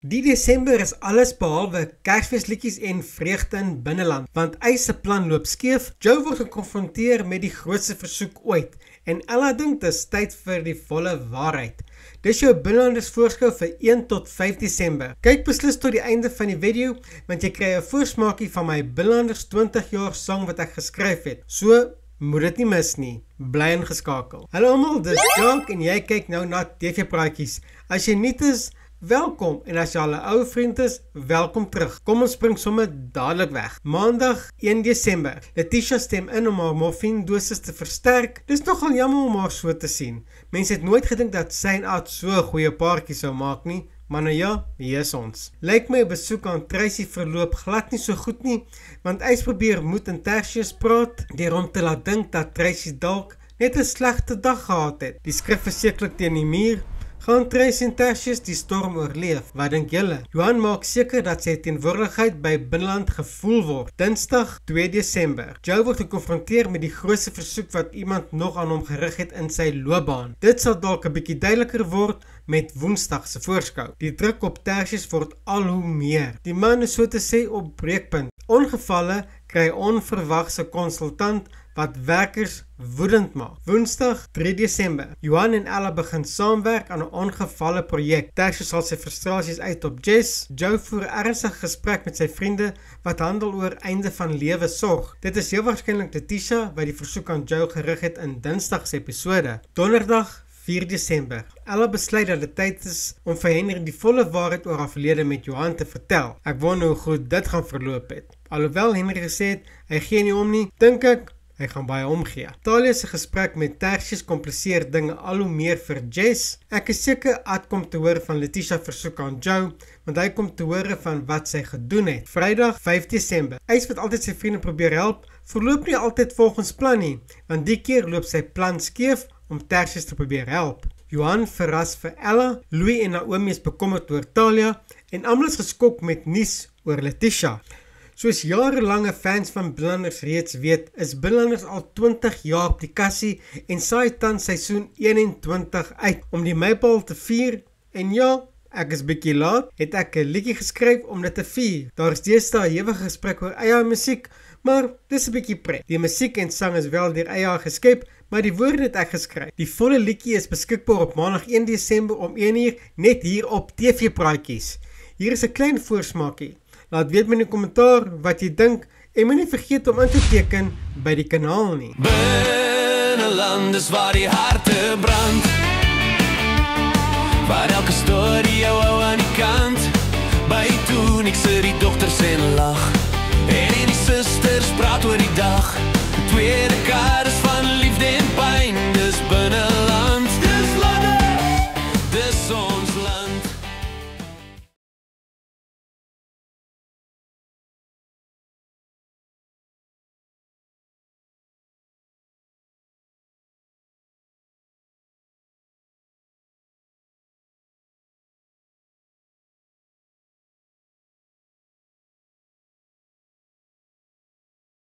Die Desember is alles behalwe Kersfeesliedjies en vreugde in binneland, want Ace se plan loop skeef. Joe word gekonfronteer met die grootste versoek ooit en Ella dink dit is tyd vir die volle waarheid. Dis jou binnelanders voorskou vir 1 tot 5 Desember. Kyk beslis tot die einde van die video, want jy kry 'n voorsmaakie van my binnelanders 20 jaar song wat ek geskryf het. So moet dit nie mis nie. Bly ingeskakel. Hallo almal, dis Jacques en jy kyk nou na TV Praatjies. As jy nuut is, welkom, en as jy al 'n ou vriend is, welkom terug. Kom ons spring sommer dadelik weg. Maandag 1 Desember. Letitia stem in om haar morfine dosis te versterk. Dis nogal jammer om haar so te sien. Mense het nooit gedink dat sy en Ad so 'n goeie paartjie sou maak nie. Maar nou ja, hier is ons. Lyk my 'n besoek aan Tracy verloop glad nie so goed nie, want Ace probeer moed en Tertius praat deur hom te laat dink dat Tracy dalk net 'n slegte dag gehad het. Die skrif versekerlik teen die muur. Gaan Tracy en Tertius die storm oorleef? Wat dink julle? Johan maak seker dat sy teenwoordigheid by binneland gevoel word. Dinsdag 2 Desember. Joe word gekonfronteer met die grootste versoek wat iemand nog aan hom gerig het in sy loopbaan. Dit sal dalk 'n bietjie duideliker word met Woensdag se voorskou. Die druk op Tertius word al hoe meer. Die man is so te sê op breekpunt. Ongevalle kry onverwagse konsultant wat werkers woedend maak. Woensdag 3 Desember. Johan en Ella begin saamwerk aan 'n ongevalle projek. Tertius sal sy frustrasies uit op Jess. Joe voer 'n ernstige gesprek met sy vriende wat handel oor einde van lewe sorg. Dit is heel waarskynlik Letitia wat die versoek aan Joe gerig het in Dinsdag se episode. Donderdag 4 Desember. Ella besluit dat dit tyd is om vir Henry die volle waarheid oor haar verlede met Johan te vertel. Ek wonder hoe goed dit gaan verloop het. Alhoewel Henry gesê het hy gee nie om nie, dink ek hy gaan baie omgee. Talia se gesprek met Tertius kompliseer dinge al hoe meer vir Jess. Ek is seker Ad kom te hoor van Letitia versoek aan Joe, want hy kom te hoor van wat sy gedoen het. Vrydag 5 Desember. Ace wat altyd sy vriende probeer help, verloop nie altyd volgens plan nie, want die keer loop sy plan skeef om Tertius te probeer help. Johan verras vir Ella, Louis en Naomi is bekommerd oor Talia en almal is geskok met nuus oor Letitia. Soos jarelange fans van Binnelanders reeds weet, is Binnelanders al 20 jaar op die kassie en saai tans seisoen 21 uit om die mylpaal te vier. En ja, ek is bietjie laat, het ek 'n liedjie geskryf om dit te vier. Daar is deesdae 'n ewige gesprek oor eie musiek, maar dis 'n bietjie pret. Die musiek en sang is wel deur eie geskep, maar die woorde het ek geskryf. Die volle liedjie is beskikbaar op Maandag 1 Desember om 1uur net hier op TV Praatjies. Hier is 'n klein voorsmaakie. Laat weet my in die kommentaar wat jy dink en moenie vergeet om in te teken by die kanaal nie. Binneland is waar die harte brand, waar elke storie jou hou aan die kant. By toe niks sit die dogters en lag, en die susters praat oor die dag. Die tweede kaart is van liefde en pyn, dis binneland. Dis ons land.